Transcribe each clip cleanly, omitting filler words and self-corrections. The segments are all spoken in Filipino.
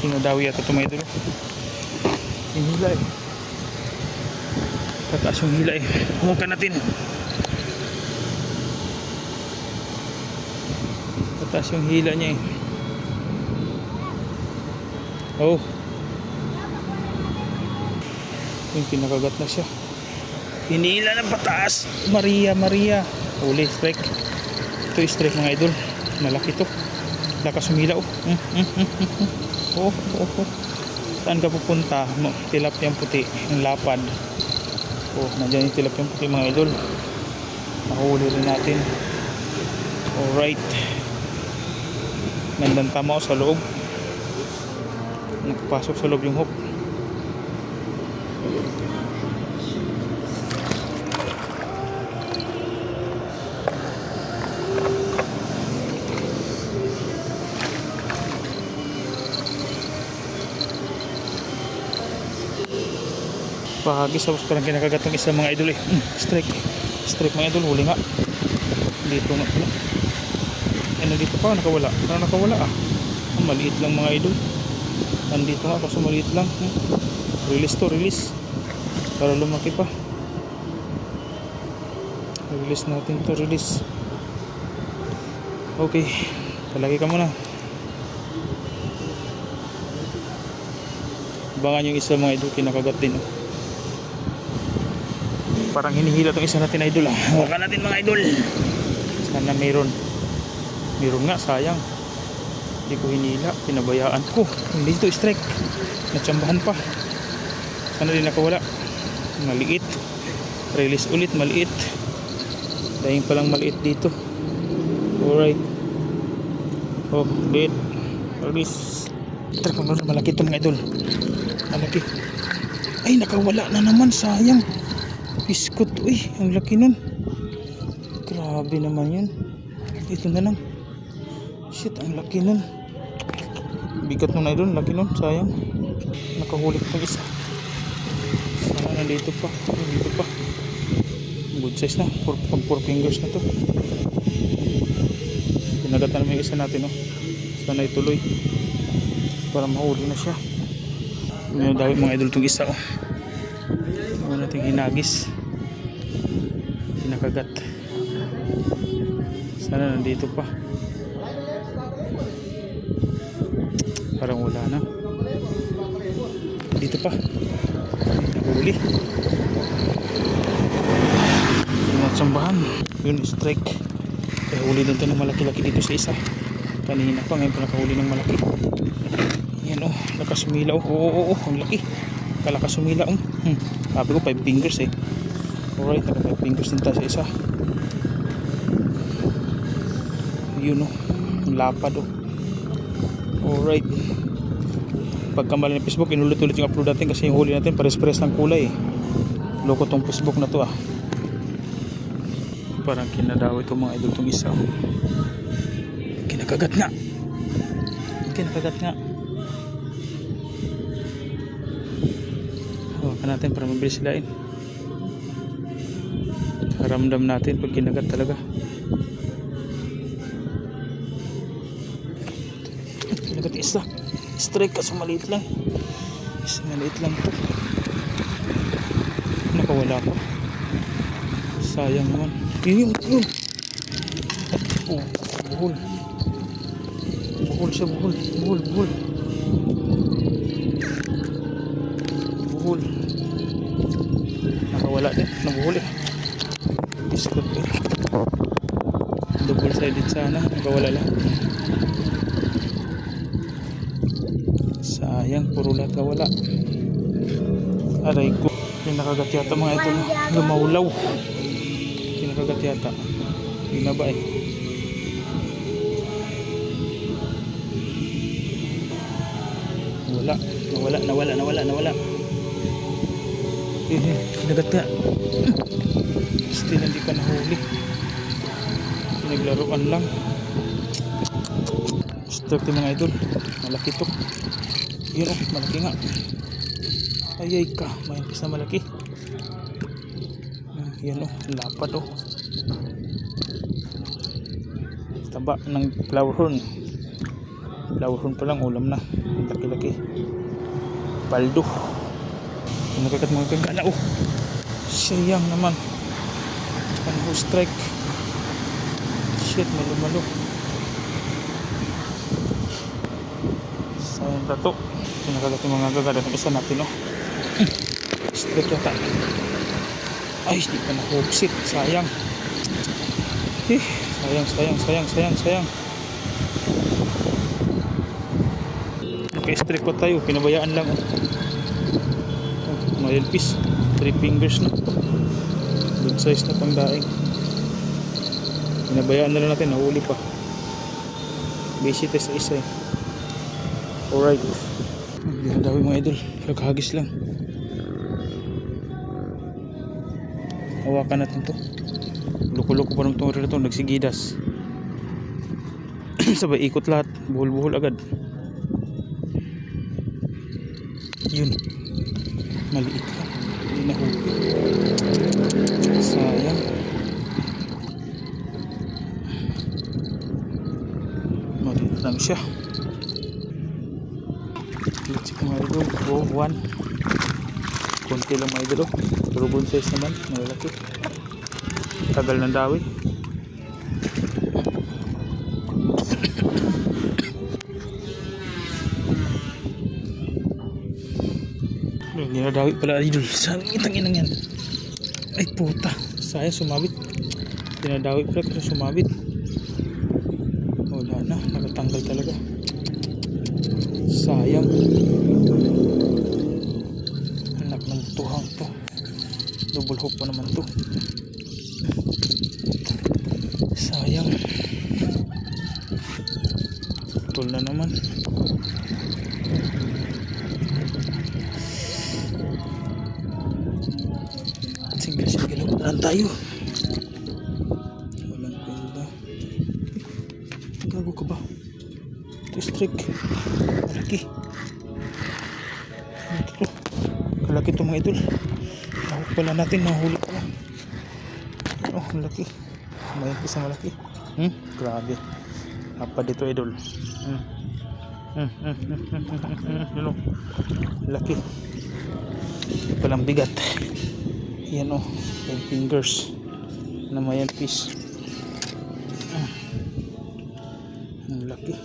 Tinadawi yata ito mga idol. Yung hila eh. Tataas yung hila eh. Huwakan natin. Tataas yung hila niya eh. Oh. Yung pinakagat na siya. Hinila ng pataas. Maria, Maria. Uli, strike. Ito yung strike mga idol. Malaki to. Lakas humila oh. Oh. Saan ka pupunta? Tilapyang puti. Yung lapad. Oh, nandiyan yung tilapyang puti mga idol. Nahuli rin natin. Alright. Gandang tama sa loob. Nakapasok sa loob yung hook. Bahagi sa parang kinakagat ng isang mga idol eh. Strike mga idol, huli nga dito nga. Ano dito pa, nakawala. Parang nakawala ah. Maliit lang mga idol. Nandito nga kasi maliit lang. Release to, release para lumaki pa. Release natin to, release. Okay, palagi ka muna. Abangan yung isa mga idol, kinakagat din oh. Parang hinihila itong isa natin idol ah. Huwakan natin mga idol. Sana meron nga, sayang. Hindi ko hinila, pinabayaan ko. Hindi ito strike. Natsambahan pa. Sana din nakawala. Maliit. Release ulit, maliit. Dahil palang maliit dito. Alright. Oh, bait. Release. Tara ka muna, malaki ito mga idol. Malaki. Ay, nakawala na naman, sayang. Biskut, uy, ang laki nun. Grabe naman yun. Ito na lang. Shit, ang laki nun. Bigat nun na idol, laki nun, sayang. Nakahuli pa isa. Sana nandito pa. Nandito pa. Good size na, 4 fingers na to. Pinagatan naman yung isa natin oh. Sana ituloy para mahuli na siya. Dahil mga idol itong isa oh. Huwag natin hinagis. Pinakagat. Sana nandito pa. Parang wala na. Dito pa. Nahuli. Natsambahan. Yun, strike. Kaya huli din ito ng malaki-laki dito sa isa. Kanina pa, ngayon pa nakahuli ng malaki. Yan oh, lakas sumila oh. Oo, ang laki. Kalakas sumila oh. Sabi ko 5 fingers eh. Alright, naka 5 fingers din tayo sa isa. Yun oh, lapad oh. Alright. Pagkamali ng Facebook, inulit-ulit yung upload natin kasi yung huli natin pares-pares ng kulay eh. Loko tong Facebook na to ah. Parang kinadaw itong mga idol tong isa oh. Kinakagat nga. Kinakagat nga. Hawakan natin para mabilis silain. Ramdam natin pag kinagat talaga. Kinagat isa. Strike kasi maliit lang. Maliit lang to. Nakawala pa. Sayang naman. Yun. Oh, buhol. Buhol siya, buhol. Buhol. Nakawala din. Nabuhol eh. Biskot eh. Double sided sana. Nakawala lang. Sayang, puro lahat kawala. Aray ko. Pinakagat yata mga ito. Lumaulaw. Pinakagat yata. Hindi na ba eh. Nawala. Kinagat nga. Still hindi pa nahuli. Pinaglaruan lang. Start yung mga idol. Malaki to. Yun oh, malaki nga. Ayay ka, mahimpis na malaki. Yan oh, lapad oh. Taba ng flower horn. Lawhon pa lang, ulam na. Laki-laki. Paldo. Nagkagat mga kagana. Oh, sayang naman. Ano strike. Shit, malo-malo. Sayang na to. Nagkagat yung mga kagana. Ang isa natin, oh. Strike yata. Ay, di pa na-hooksit. Sayang. Sayang. Naka-strike pa tayo. Pinabayaan lang, oh. Mga elpis. 3 fingers na. Good size na pangdaing. Pinabayaan na lang natin. Nahuli pa. Basic test sa isa, eh. Alright. Dinadawi mga idol. Kagahagis lang. Hawakan natin to. Loko-loko pa naman itong relo to. Nagsigidas. Sabay ikot lahat. Buhol-buhol agad. Yun. Maliit lang. Hindi nahuli. Sayang. Maliit lang siya. Let's see mga idol. Oh, 1. Konti lang mga idol. Pero good size naman. Malalaki. Tagal ng dawi. Ginadawi pala idol. Saan itang inang yan? Ay puta. Sayang sumabit. Dinadawi pala kasi sumabit. Wala na. Nakatanggal talaga. Sayang. Anak ng tuhang to. Double hook pa naman to. Sayang. Putol na naman. Sige, lukutan tayo. Walang kwenta. Gago ka ba? Ito strike. Malaki. Ito. Kalaki ito mga idol. Nahuk pala natin. Nahuli pala. Oh, malaki. May isang malaki. Grabe. Apa dito idol. Laki. Palang bigat. Yan o. 5 fingers. Na may piece. Ang laki.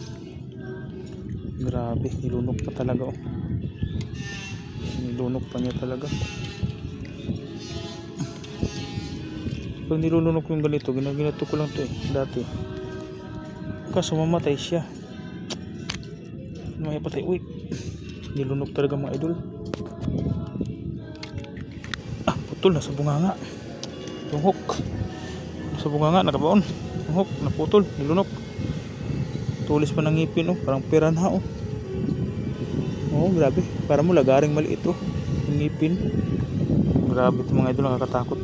Grabe. Nilunok pa talaga o. Nilunok pa niya talaga. Pag nilunok yung ganito, ginato ko lang to eh. Dati. Kaso mamatay siya. May patay. Uy. Nilunok talaga mga idol. Putol. Nasa bunganga. Yung hook. Nasa bunganga. Nakabaon. Yung hook. Naputol. Nilunok. Tulis pa ng ngipin. Oh. Parang piranha. Oh. Oh, grabe. Para mo lagaring maliit. Oh. Yung ngipin. Grabe ito mga idol. Nakakatakot.